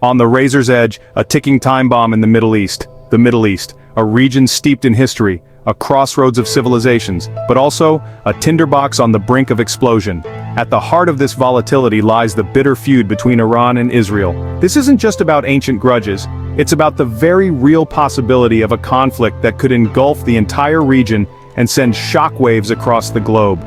On the razor's edge, a ticking time bomb in the Middle East. The Middle East, a region steeped in history, a crossroads of civilizations, but also a tinderbox on the brink of explosion. At the heart of this volatility lies the bitter feud between Iran and Israel. This isn't just about ancient grudges, it's about the very real possibility of a conflict that could engulf the entire region and send shockwaves across the globe.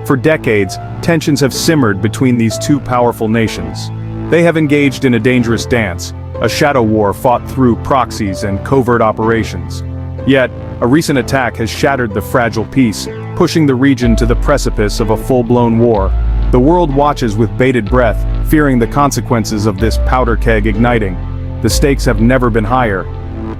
For decades, tensions have simmered between these two powerful nations. They have engaged in a dangerous dance, a shadow war fought through proxies and covert operations. Yet, a recent attack has shattered the fragile peace, pushing the region to the precipice of a full-blown war. The world watches with bated breath, fearing the consequences of this powder keg igniting. The stakes have never been higher.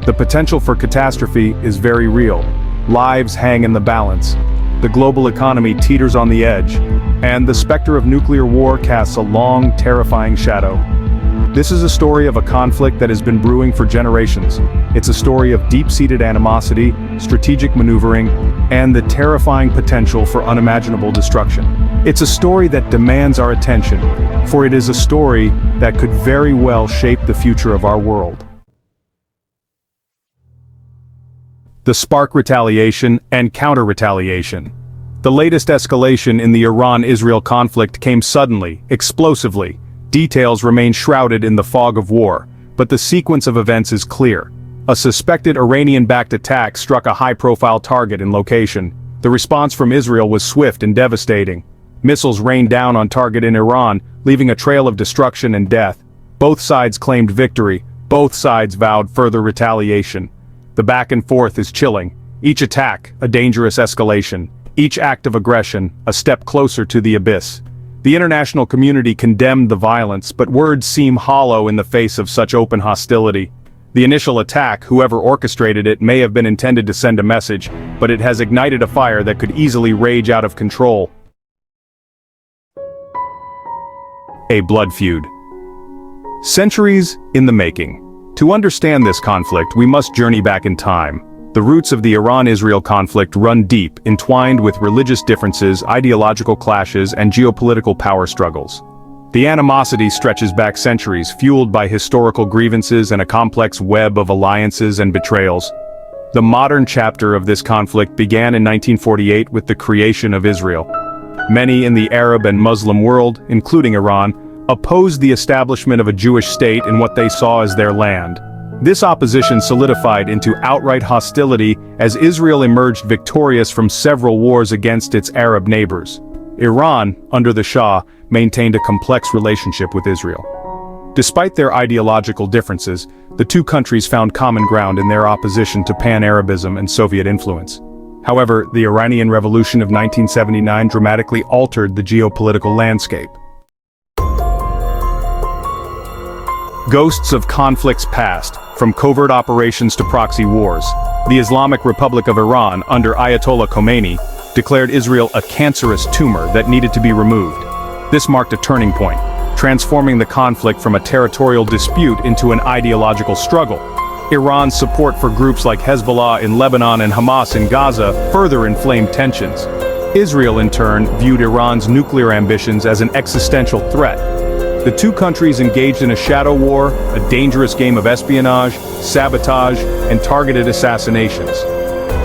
The potential for catastrophe is very real. Lives hang in the balance. The global economy teeters on the edge, and the specter of nuclear war casts a long, terrifying shadow. This is a story of a conflict that has been brewing for generations. It's a story of deep-seated animosity, strategic maneuvering, and the terrifying potential for unimaginable destruction. It's a story that demands our attention, for it is a story that could very well shape the future of our world. The spark retaliation and counter-retaliation. The latest escalation in the Iran-Israel conflict came suddenly, explosively. Details remain shrouded in the fog of war, but the sequence of events is clear. A suspected Iranian-backed attack struck a high-profile target in location. The response from Israel was swift and devastating. Missiles rained down on target in Iran, leaving a trail of destruction and death. Both sides claimed victory. Both sides vowed further retaliation. The back and forth is chilling. Each attack, a dangerous escalation. Each act of aggression, a step closer to the abyss. The international community condemned the violence, but words seem hollow in the face of such open hostility. The initial attack, whoever orchestrated it, may have been intended to send a message, but it has ignited a fire that could easily rage out of control. A blood feud. Centuries in the making. To understand this conflict, we must journey back in time. The roots of the Iran-Israel conflict run deep, entwined with religious differences, ideological clashes, and geopolitical power struggles. The animosity stretches back centuries, fueled by historical grievances and a complex web of alliances and betrayals. The modern chapter of this conflict began in 1948 with the creation of Israel. Many in the Arab and Muslim world, including Iran, opposed the establishment of a Jewish state in what they saw as their land. This opposition solidified into outright hostility as Israel emerged victorious from several wars against its Arab neighbors. Iran, under the Shah, maintained a complex relationship with Israel. Despite their ideological differences, the two countries found common ground in their opposition to Pan-Arabism and Soviet influence. However, the Iranian Revolution of 1979 dramatically altered the geopolitical landscape. Ghosts of conflicts past, from covert operations to proxy wars. The Islamic Republic of Iran, under Ayatollah Khomeini, declared Israel a cancerous tumor that needed to be removed. This marked a turning point, transforming the conflict from a territorial dispute into an ideological struggle. Iran's support for groups like Hezbollah in Lebanon and Hamas in Gaza further inflamed tensions. Israel, in turn, viewed Iran's nuclear ambitions as an existential threat. The two countries engaged in a shadow war, a dangerous game of espionage, sabotage, and targeted assassinations.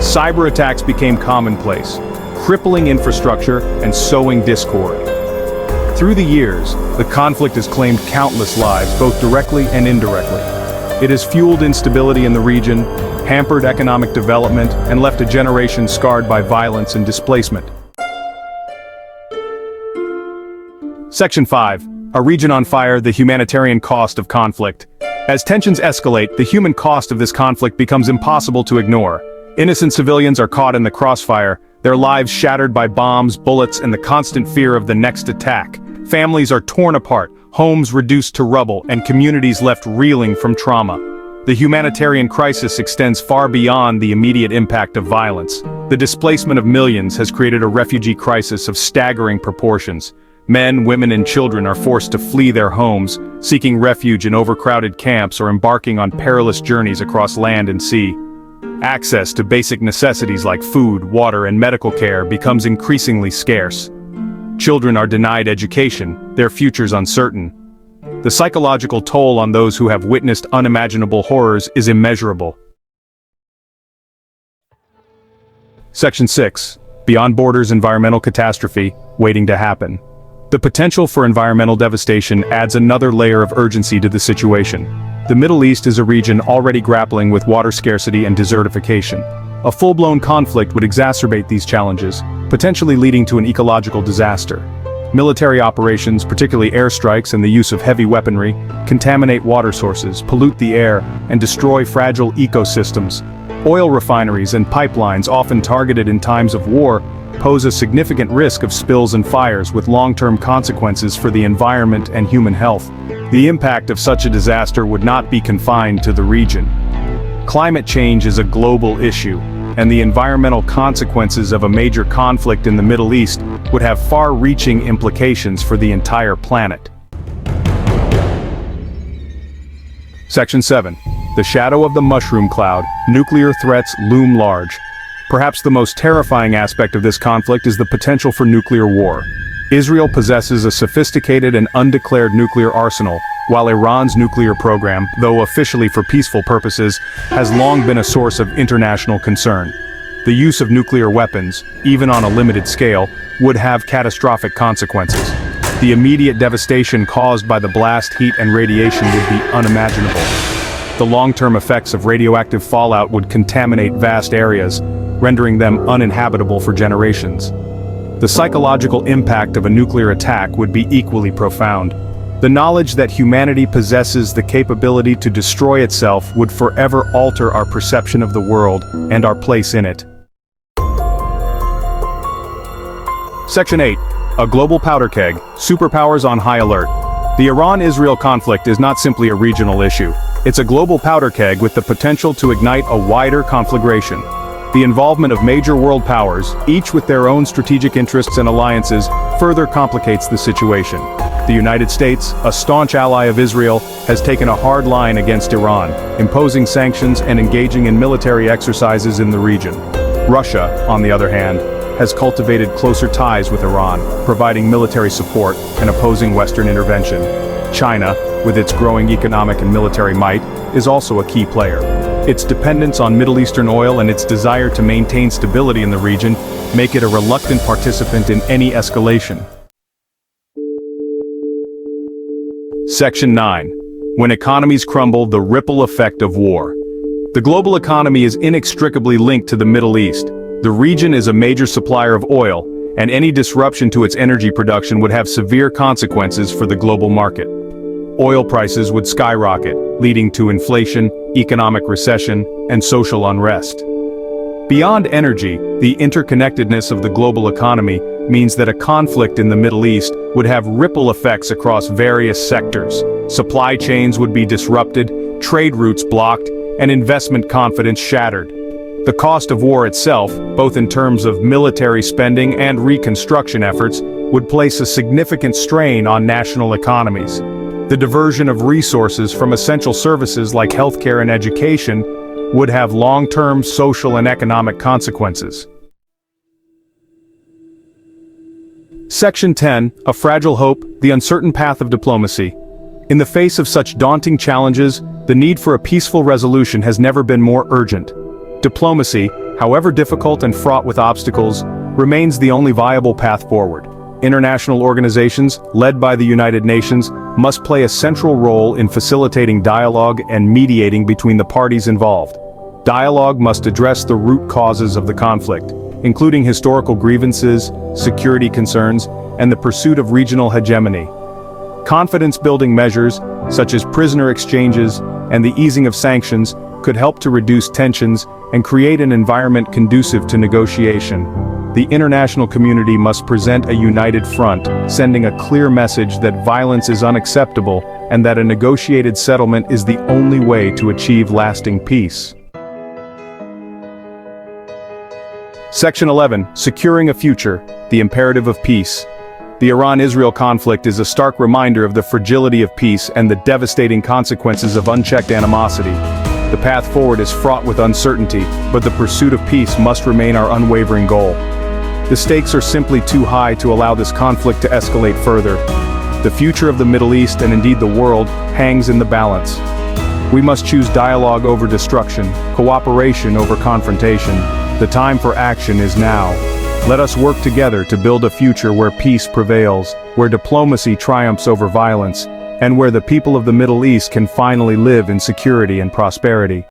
Cyber attacks became commonplace, crippling infrastructure and sowing discord. Through the years, the conflict has claimed countless lives, both directly and indirectly. It has fueled instability in the region, hampered economic development, and left a generation scarred by violence and displacement. Section 5. A region on fire, the humanitarian cost of conflict. As tensions escalate, the human cost of this conflict becomes impossible to ignore. Innocent civilians are caught in the crossfire, their lives shattered by bombs, bullets, and the constant fear of the next attack. Families are torn apart, homes reduced to rubble, and communities left reeling from trauma. The humanitarian crisis extends far beyond the immediate impact of violence. The displacement of millions has created a refugee crisis of staggering proportions. Men, women, and children are forced to flee their homes, seeking refuge in overcrowded camps or embarking on perilous journeys across land and sea. Access to basic necessities like food, water, and medical care becomes increasingly scarce. Children are denied education, their futures uncertain. The psychological toll on those who have witnessed unimaginable horrors is immeasurable. Section 6. Beyond Borders Environmental Catastrophe, Waiting to Happen. The potential for environmental devastation adds another layer of urgency to the situation. The Middle East is a region already grappling with water scarcity and desertification. A full-blown conflict would exacerbate these challenges, potentially leading to an ecological disaster. Military operations, particularly airstrikes and the use of heavy weaponry, contaminate water sources, pollute the air, and destroy fragile ecosystems. Oil refineries and pipelines, often targeted in times of war, pose a significant risk of spills and fires with long-term consequences for the environment and human health. The impact of such a disaster would not be confined to the region. Climate change is a global issue, and the environmental consequences of a major conflict in the Middle East would have far-reaching implications for the entire planet. Section 7. The shadow of the mushroom cloud, nuclear threats loom large. Perhaps the most terrifying aspect of this conflict is the potential for nuclear war. Israel possesses a sophisticated and undeclared nuclear arsenal, while Iran's nuclear program, though officially for peaceful purposes, has long been a source of international concern. The use of nuclear weapons, even on a limited scale, would have catastrophic consequences. The immediate devastation caused by the blast heat and radiation would be unimaginable. The long-term effects of radioactive fallout would contaminate vast areas, rendering them uninhabitable for generations. The psychological impact of a nuclear attack would be equally profound. The knowledge that humanity possesses the capability to destroy itself would forever alter our perception of the world and our place in it. Section 8. A Global Powder Keg, Superpowers on High Alert. The Iran-Israel conflict is not simply a regional issue. It's a global powder keg with the potential to ignite a wider conflagration. The involvement of major world powers, each with their own strategic interests and alliances, further complicates the situation. The United States, a staunch ally of Israel, has taken a hard line against Iran, imposing sanctions and engaging in military exercises in the region. Russia, on the other hand, has cultivated closer ties with Iran, providing military support and opposing Western intervention. China, with its growing economic and military might, is also a key player. Its dependence on Middle Eastern oil and its desire to maintain stability in the region make it a reluctant participant in any escalation. Section 9. When economies crumble, the ripple effect of war. The global economy is inextricably linked to the Middle East. The region is a major supplier of oil, and any disruption to its energy production would have severe consequences for the global market. Oil prices would skyrocket, leading to inflation, economic recession, and social unrest. Beyond energy, the interconnectedness of the global economy means that a conflict in the Middle East would have ripple effects across various sectors. Supply chains would be disrupted, trade routes blocked, and investment confidence shattered. The cost of war itself, both in terms of military spending and reconstruction efforts, would place a significant strain on national economies. The diversion of resources from essential services like healthcare and education would have long-term social and economic consequences. Section 10. A Fragile Hope, the Uncertain Path of Diplomacy. In the face of such daunting challenges, the need for a peaceful resolution has never been more urgent. Diplomacy, however difficult and fraught with obstacles, remains the only viable path forward. International organizations, led by the United Nations, must play a central role in facilitating dialogue and mediating between the parties involved. Dialogue must address the root causes of the conflict, including historical grievances, security concerns, and the pursuit of regional hegemony. Confidence-building measures, such as prisoner exchanges and the easing of sanctions, could help to reduce tensions and create an environment conducive to negotiation. The international community must present a united front, sending a clear message that violence is unacceptable and that a negotiated settlement is the only way to achieve lasting peace. Section 11. Securing a Future, the Imperative of Peace. The Iran-Israel conflict is a stark reminder of the fragility of peace and the devastating consequences of unchecked animosity. The path forward is fraught with uncertainty, but the pursuit of peace must remain our unwavering goal. The stakes are simply too high to allow this conflict to escalate further. The future of the Middle East and indeed the world hangs in the balance. We must choose dialogue over destruction, cooperation over confrontation. The time for action is now. Let us work together to build a future where peace prevails, where diplomacy triumphs over violence, and where the people of the Middle East can finally live in security and prosperity.